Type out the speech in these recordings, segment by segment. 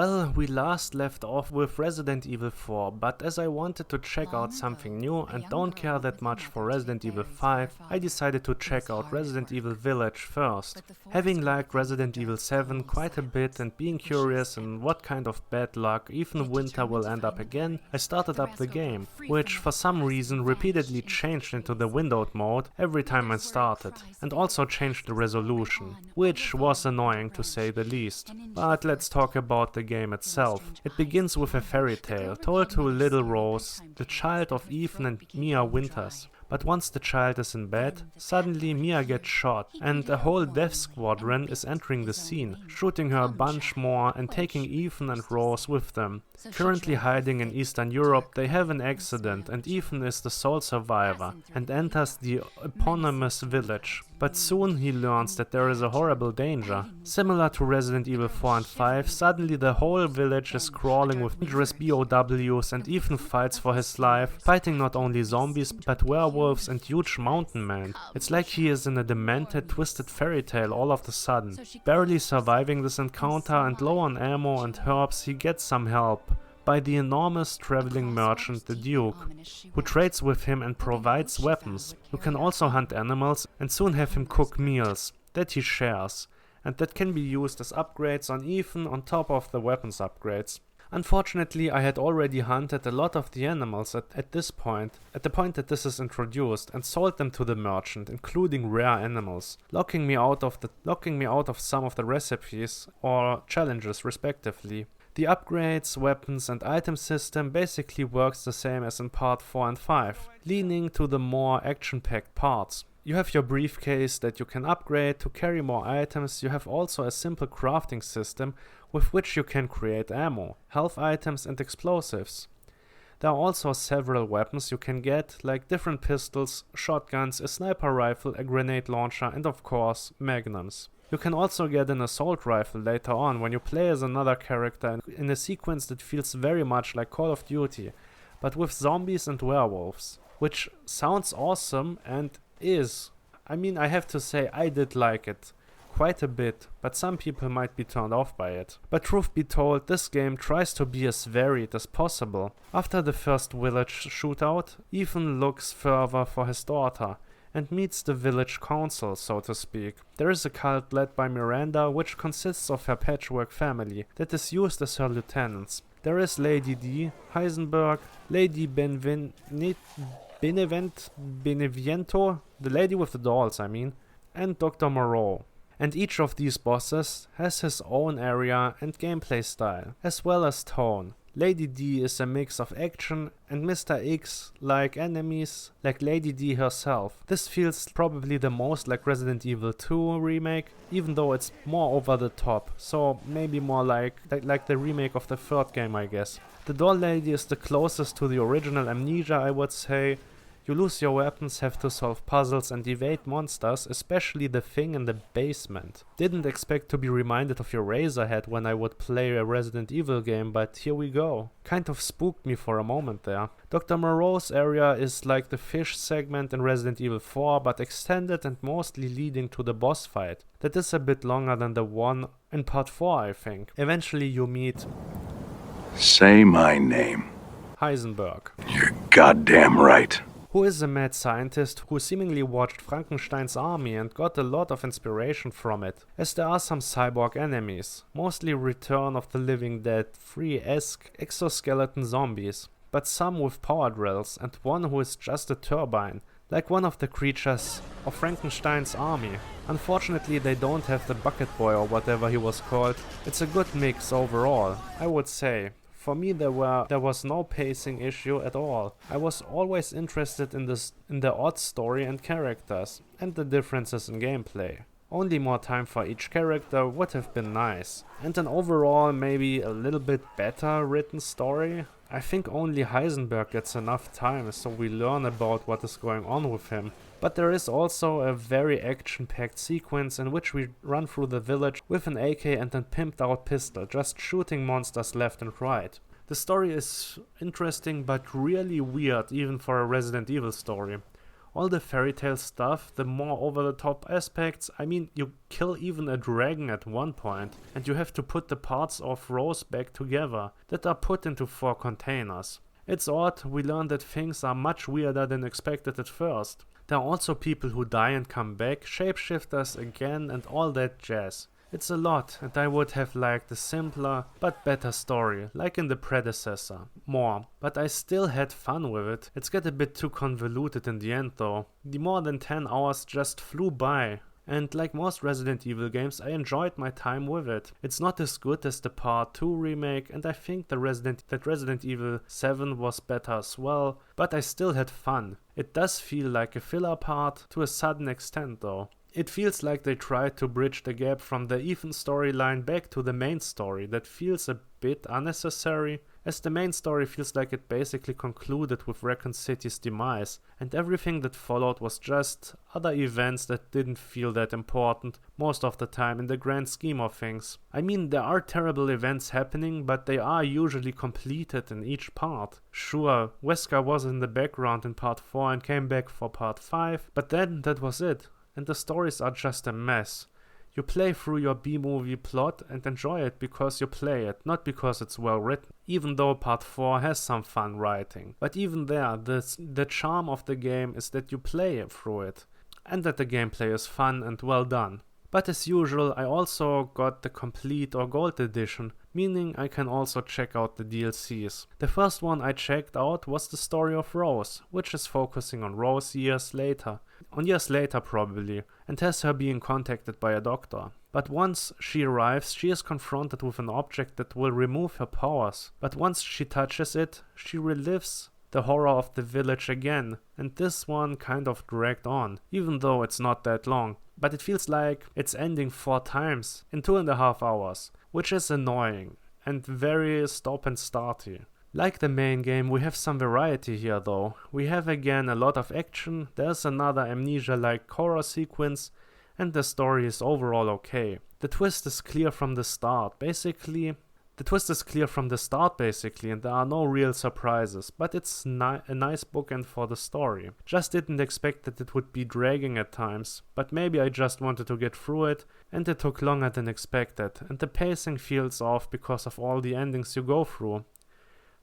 Well, we last left off with Resident Evil 4, but as I wanted to check out something new and don't care that much for Resident Evil 5, I decided to check out Resident Evil Village first. Having liked Resident Evil 7 quite a bit and being curious in what kind of bad luck even Winter will end up again, I started up the game, which for some reason repeatedly changed into the windowed mode every time I started, and also changed the resolution, which was annoying to say the least. But let's talk about the game itself. It begins with a fairy tale told to little Rose, the child of Ethan and Mia Winters. But once the child is in bed, suddenly Mia gets shot, and a whole death squadron is entering the scene, shooting her a bunch more and taking Ethan and Rose with them. Currently hiding in Eastern Europe, they have an accident and Ethan is the sole survivor and enters the eponymous village. But soon he learns that there is a horrible danger. Similar to Resident Evil 4 and 5, suddenly the whole village is crawling with dangerous BOWs and Ethan fights for his life, fighting not only zombies but werewolves and huge mountain men. It's like he is in a demented, twisted fairy tale all of a sudden. Barely surviving this encounter and low on ammo and herbs, he gets some help by the enormous traveling merchant the Duke, who trades with him and provides weapons. You can also hunt animals and soon have him cook meals that he shares, and that can be used as upgrades on Ethan on top of the weapons upgrades. Unfortunately, I had already hunted a lot of the animals at the point that this is introduced, and sold them to the merchant, including rare animals, locking me out of some of the recipes or challenges respectively. The upgrades, weapons and item system basically works the same as in part 4 and 5, leaning to the more action-packed parts. You have your briefcase that you can upgrade to carry more items. You have also a simple crafting system with which you can create ammo, health items and explosives. There are also several weapons you can get, like different pistols, shotguns, a sniper rifle, a grenade launcher and of course magnums. You can also get an assault rifle later on when you play as another character in a sequence that feels very much like Call of Duty, but with zombies and werewolves, which sounds awesome and is. I mean, I have to say I did like it quite a bit, but some people might be turned off by it. But truth be told, this game tries to be as varied as possible. After the first village shootout, Ethan looks further for his daughter and meets the village council, so to speak. There is a cult led by Miranda, which consists of her patchwork family, that is used as her lieutenants. There is Lady D, Heisenberg, Lady Beneviento, the lady with the dolls, and Dr. Moreau. And each of these bosses has his own area and gameplay style, as well as tone. Lady D is a mix of action and Mr. X like enemies, like Lady D herself. This feels probably the most like Resident Evil 2 remake, even though it's more over the top, so maybe more like the remake of the third game, I guess. The doll lady is the closest to the original Amnesia, I would say. You lose your weapons, have to solve puzzles and evade monsters, especially the thing in the basement. Didn't expect to be reminded of your Razorhead when I would play a Resident Evil game, but here we go. Kind of spooked me for a moment there. Dr. Moreau's area is like the fish segment in Resident Evil 4, but extended and mostly leading to the boss fight. That is a bit longer than the one in part 4, I think. Eventually you meet... Say my name. Heisenberg. You're goddamn right. Who is a mad scientist who seemingly watched Frankenstein's army and got a lot of inspiration from it, as there are some cyborg enemies, mostly Return of the Living Dead 3-esque exoskeleton zombies, but some with power drills and one who is just a turbine, like one of the creatures of Frankenstein's army. Unfortunately they don't have the bucket boy or whatever he was called. It's a good mix overall, I would say. For me there was no pacing issue at all. I was always interested in the odd story and characters, and the differences in gameplay. Only more time for each character would have been nice. And an overall maybe a little bit better written story. I think only Heisenberg gets enough time so we learn about what is going on with him. But there is also a very action-packed sequence in which we run through the village with an AK and a pimped out pistol, just shooting monsters left and right. The story is interesting but really weird even for a Resident Evil story. All the fairy tale stuff, the more over-the-top aspects, I mean, you kill even a dragon at one point, and you have to put the parts of Rose back together that are put into 4 containers. It's odd, we learn that things are much weirder than expected at first. There are also people who die and come back, shapeshifters again, and all that jazz. It's a lot, and I would have liked a simpler, but better story, like in the predecessor. More, but I still had fun with it. It's get a bit too convoluted in the end though. The more than 10 hours just flew by. And like most Resident Evil games, I enjoyed my time with it. It's not as good as the Part 2 remake, and I think that Resident Evil 7 was better as well, but I still had fun. It does feel like a filler part to a sudden extent though. It feels like they tried to bridge the gap from the Ethan storyline back to the main story. That feels a bit unnecessary, as the main story feels like it basically concluded with Raccoon City's demise, and everything that followed was just other events that didn't feel that important most of the time in the grand scheme of things. I mean, there are terrible events happening, but they are usually completed in each part. Sure, Wesker was in the background in part 4 and came back for part 5, but then that was it. And the stories are just a mess. You play through your B-movie plot and enjoy it because you play it, not because it's well written, even though part 4 has some fun writing. But even there, the charm of the game is that you play through it, and that the gameplay is fun and well done. But as usual, I also got the complete or gold edition, meaning I can also check out the DLCs. The first one I checked out was the story of Rose, which is focusing on Rose years later probably, and has her being contacted by a doctor. But once she arrives, she is confronted with an object that will remove her powers. But once she touches it, she relives the horror of the village again, and this one kind of dragged on, even though it's not that long. But it feels like it's ending 4 times in 2.5 hours, which is annoying and very stop and starty. Like the main game, we have some variety here though. We have again a lot of action, there's another Amnesia-like horror sequence, and the story is overall okay. The twist is clear from the start, basically, and there are no real surprises, but it's a nice bookend for the story. Just didn't expect that it would be dragging at times, but maybe I just wanted to get through it, and it took longer than expected, and the pacing feels off because of all the endings you go through.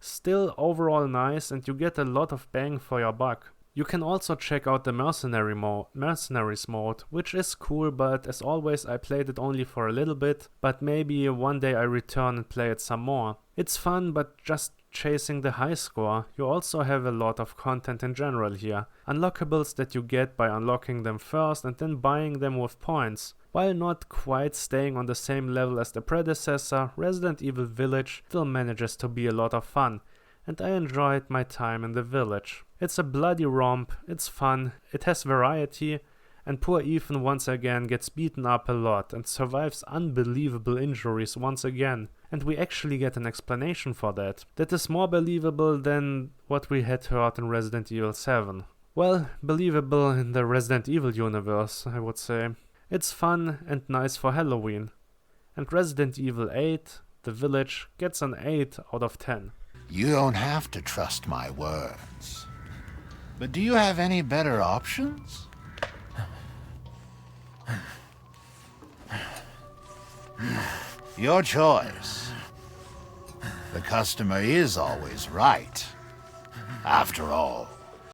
Still overall nice, and you get a lot of bang for your buck. You can also check out the Mercenaries mode, which is cool, but as always I played it only for a little bit, but maybe one day I return and play it some more. It's fun, but just chasing the high score. You also have a lot of content in general here. Unlockables that you get by unlocking them first and then buying them with points. While not quite staying on the same level as the predecessor, Resident Evil Village still manages to be a lot of fun, and I enjoyed my time in the village. It's a bloody romp, it's fun, it has variety, and poor Ethan once again gets beaten up a lot and survives unbelievable injuries once again. And we actually get an explanation for that. That is more believable than what we had heard in Resident Evil 7. Well, believable in the Resident Evil universe, I would say. It's fun and nice for Halloween. And Resident Evil 8, The Village, gets an 8 out of 10. You don't have to trust my words. But do you have any better options? Your choice. The customer is always right, after all.